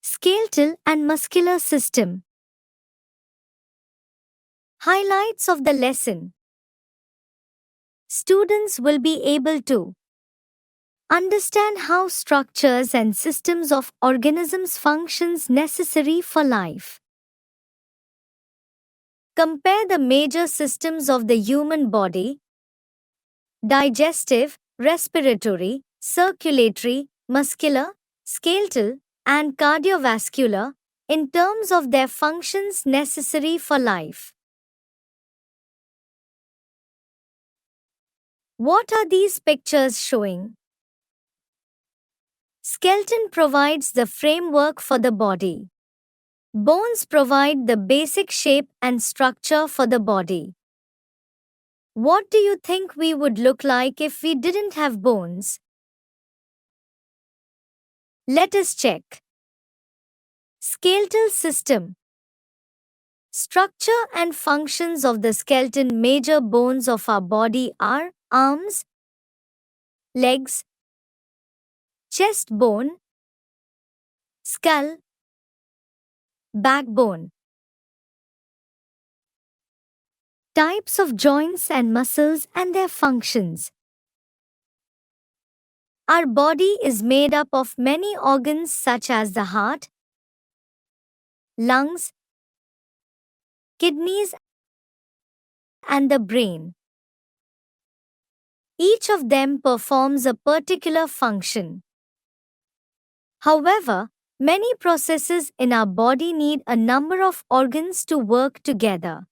Skeletal and muscular system. Highlights of the lesson. Students will be able to understand how structures and systems of organisms functions necessary for life. Compare the major systems of the human body: digestive, respiratory, circulatory, muscular, skeletal, and cardiovascular, in terms of their functions necessary for life. What are these pictures showing? Skeleton provides the framework for the body. Bones provide the basic shape and structure for the body. What do you think we would look like if we didn't have bones? Let us check. Skeletal system. Structure and functions of the skeleton. Major bones of our body are arms, legs, chest bone, skull, backbone. Types of joints and muscles and their functions. Our body is made up of many organs such as the heart, lungs, kidneys, and the brain. Each of them performs a particular function. However, many processes in our body need a number of organs to work together.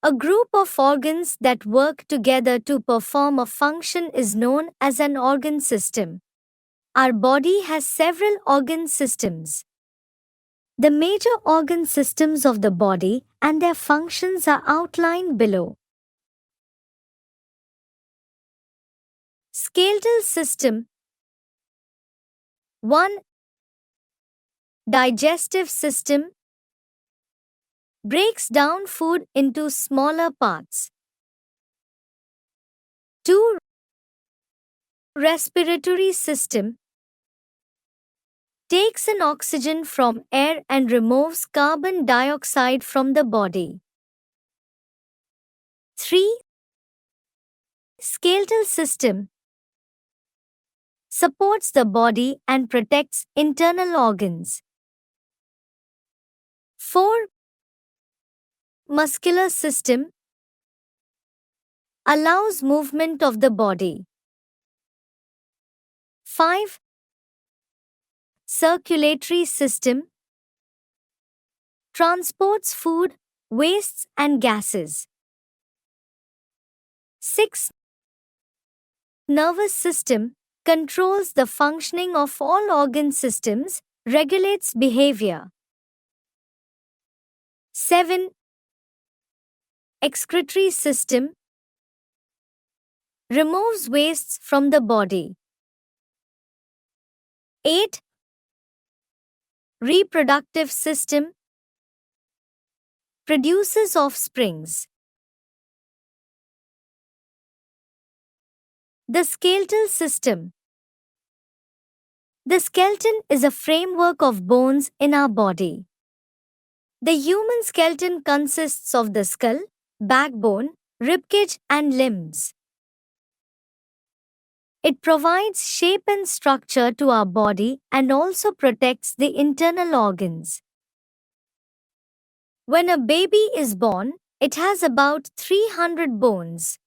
A group of organs that work together to perform a function is known as an organ system. Our body has several organ systems. The major organ systems of the body and their functions are outlined below. Skeletal system. 1. Digestive system. Breaks down food into smaller parts. 2. Respiratory system. Takes in oxygen from air and removes carbon dioxide from the body. 3. Skeletal system. Supports the body and protects internal organs. 4. Muscular system. Allows movement of the body. 5. Circulatory system. Transports food, wastes and gases. 6. Nervous system. Controls the functioning of all organ systems, regulates behavior. 7. Excretory system. Removes wastes from the body. 8. Reproductive system. Produces offsprings. The skeletal system. The skeleton is a framework of bones in our body. The human skeleton consists of the skull, backbone, ribcage, and limbs. It provides shape and structure to our body and also protects the internal organs. When a baby is born, it has about 300 bones.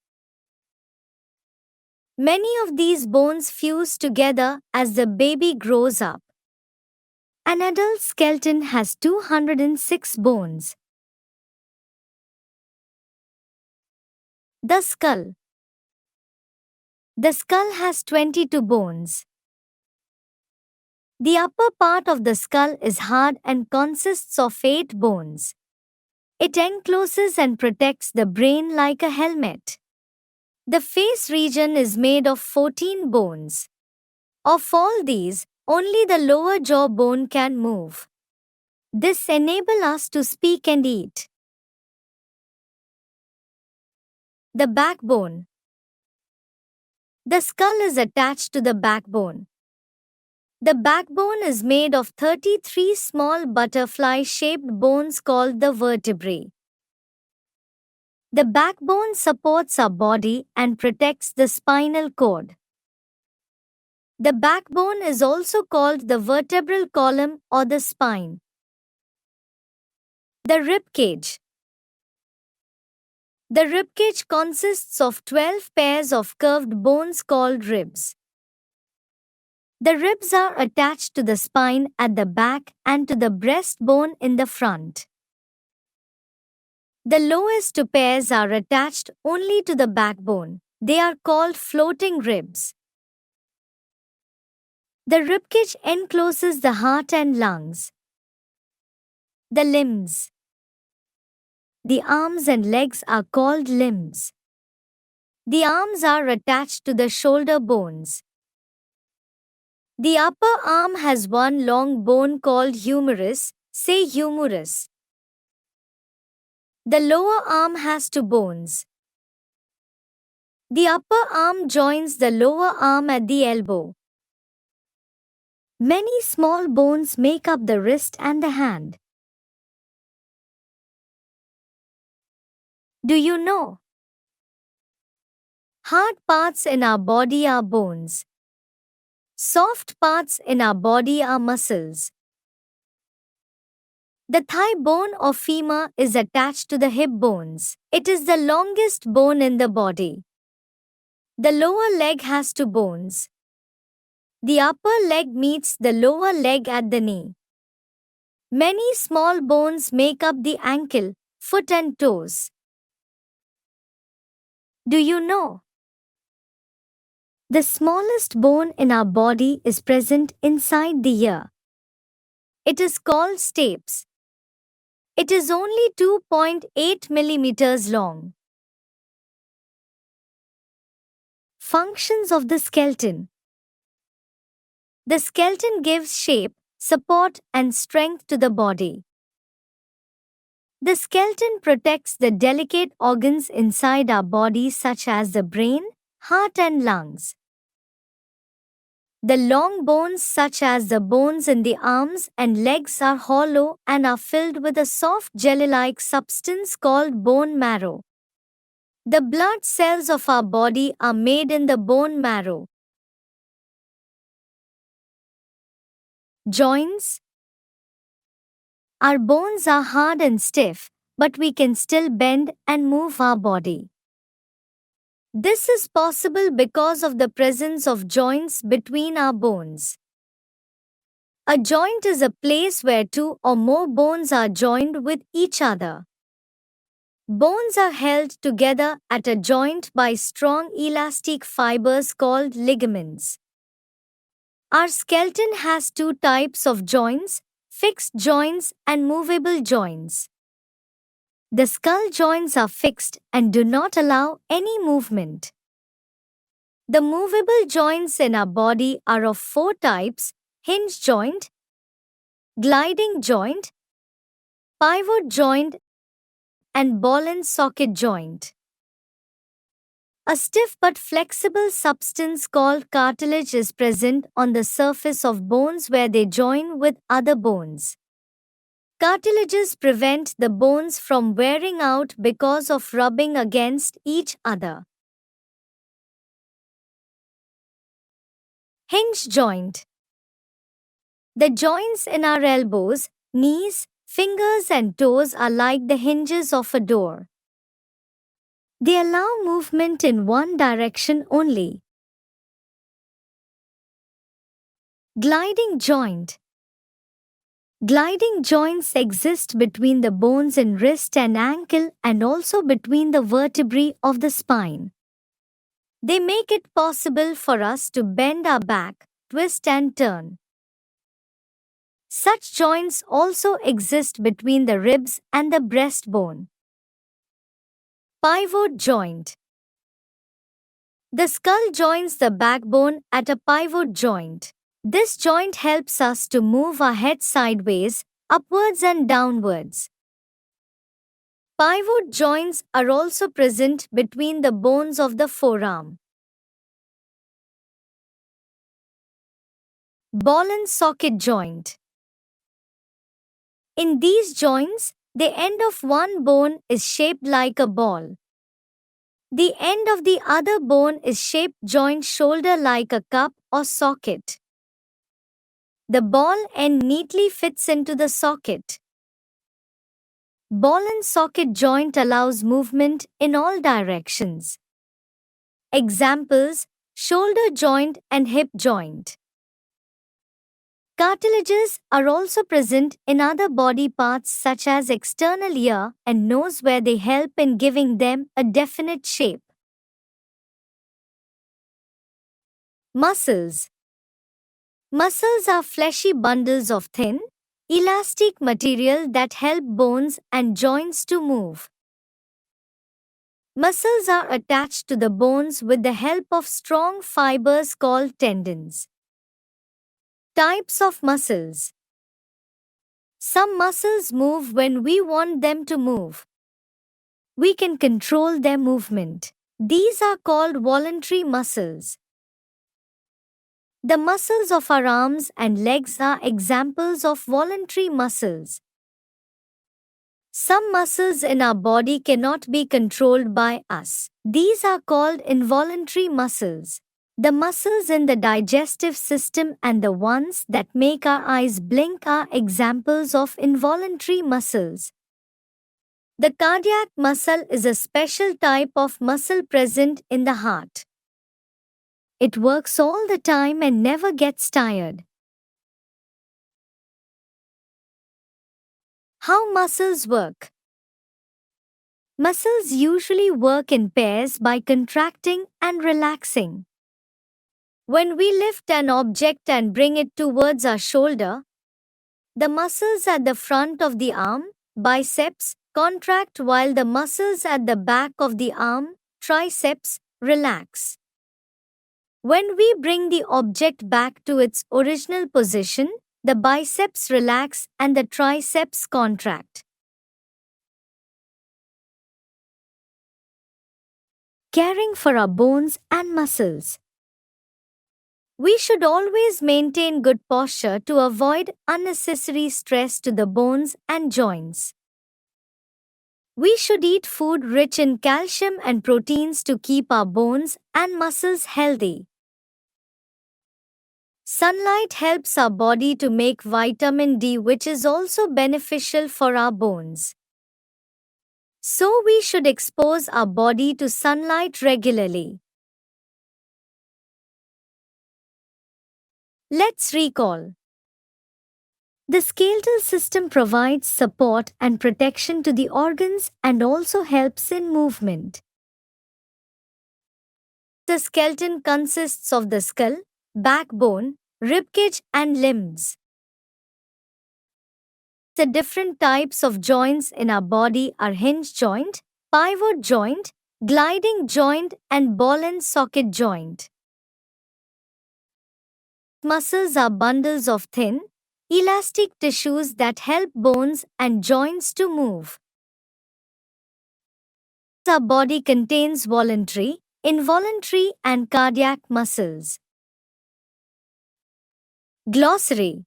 Many of these bones fuse together as the baby grows up. An adult skeleton has 206 bones. The skull. The skull has 22 bones. The upper part of the skull is hard and consists of 8 bones. It encloses and protects the brain like a helmet. The face region is made of 14 bones. Of all these, only the lower jaw bone can move. This enables us to speak and eat. The backbone. The skull is attached to the backbone. The backbone is made of 33 small butterfly-shaped bones called the vertebrae. The backbone supports our body and protects the spinal cord. The backbone is also called the vertebral column or the spine. The rib cage. The ribcage consists of 12 pairs of curved bones called ribs. The ribs are attached to the spine at the back and to the breastbone in the front. The lowest two pairs are attached only to the backbone. They are called floating ribs. The ribcage encloses the heart and lungs. The limbs. The arms and legs are called limbs. The arms are attached to the shoulder bones. The upper arm has one long bone called humerus, say humerus. The lower arm has two bones. The upper arm joins the lower arm at the elbow. Many small bones make up the wrist and the hand. Do you know? Hard parts in our body are bones. Soft parts in our body are muscles. The thigh bone or femur is attached to the hip bones. It is the longest bone in the body. The lower leg has two bones. The upper leg meets the lower leg at the knee. Many small bones make up the ankle, foot and toes. Do you know? The smallest bone in our body is present inside the ear. It is called stapes. It is only 2.8 millimeters long. Functions of the skeleton. The skeleton gives shape, support, and strength to the body. The skeleton protects the delicate organs inside our body such as the brain, heart and lungs. The long bones such as the bones in the arms and legs are hollow and are filled with a soft jelly-like substance called bone marrow. The blood cells of our body are made in the bone marrow. Joints. Our bones are hard and stiff, but we can still bend and move our body. This is possible because of the presence of joints between our bones. A joint is a place where two or more bones are joined with each other. Bones are held together at a joint by strong elastic fibers called ligaments. Our skeleton has two types of joints, fixed joints and movable joints. The skull joints are fixed and do not allow any movement. The movable joints in our body are of four types: hinge joint, gliding joint, pivot joint, and ball and socket joint. A stiff but flexible substance called cartilage is present on the surface of bones where they join with other bones. Cartilages prevent the bones from wearing out because of rubbing against each other. Hinge joint. The joints in our elbows, knees, fingers and toes are like the hinges of a door. They allow movement in one direction only. Gliding joint. Gliding joints exist between the bones in wrist and ankle and also between the vertebrae of the spine. They make it possible for us to bend our back, twist and turn. Such joints also exist between the ribs and the breastbone. Pivot joint. The skull joins the backbone at a pivot joint. This joint helps us to move our head sideways, upwards and downwards. Pivot joints are also present between the bones of the forearm. Ball and socket joint. In these joints, the end of one bone is shaped like a ball. The end of the other bone is shaped joint shoulder like a cup or socket. The ball end neatly fits into the socket. Ball and socket joint allows movement in all directions. Examples: shoulder joint and hip joint. Cartilages are also present in other body parts such as external ear and nose, where they help in giving them a definite shape. Muscles. Muscles are fleshy bundles of thin, elastic material that help bones and joints to move. Muscles are attached to the bones with the help of strong fibers called tendons. Types of muscles. Some muscles move when we want them to move. We can control their movement. These are called voluntary muscles. The muscles of our arms and legs are examples of voluntary muscles. Some muscles in our body cannot be controlled by us. These are called involuntary muscles. The muscles in the digestive system and the ones that make our eyes blink are examples of involuntary muscles. The cardiac muscle is a special type of muscle present in the heart. It works all the time and never gets tired. How muscles work? Muscles usually work in pairs by contracting and relaxing. When we lift an object and bring it towards our shoulder, the muscles at the front of the arm, biceps, contract while the muscles at the back of the arm, triceps, relax. When we bring the object back to its original position, the biceps relax and the triceps contract. Caring for our bones and muscles. We should always maintain good posture to avoid unnecessary stress to the bones and joints. We should eat food rich in calcium and proteins to keep our bones and muscles healthy. Sunlight helps our body to make vitamin D, which is also beneficial for our bones. So we should expose our body to sunlight regularly. Let's recall. The skeletal system provides support and protection to the organs and also helps in movement. The skeleton consists of the skull, backbone, ribcage, and limbs. The different types of joints in our body are hinge joint, pivot joint, gliding joint, and ball and socket joint. Muscles are bundles of thin, elastic tissues that help bones and joints to move. Our body contains voluntary, involuntary, and cardiac muscles. Glossary.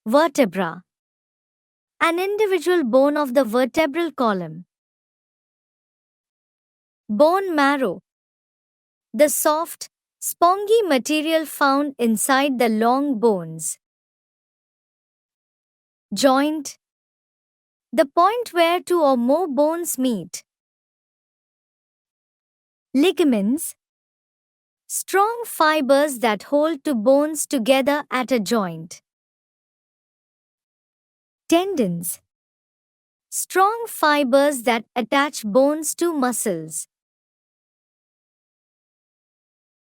Vertebra. An individual bone of the vertebral column. Bone marrow. The soft, spongy material found inside the long bones. Joint. The point where two or more bones meet. Ligaments. Strong fibers that hold two bones together at a joint. Tendons. Strong fibers that attach bones to muscles.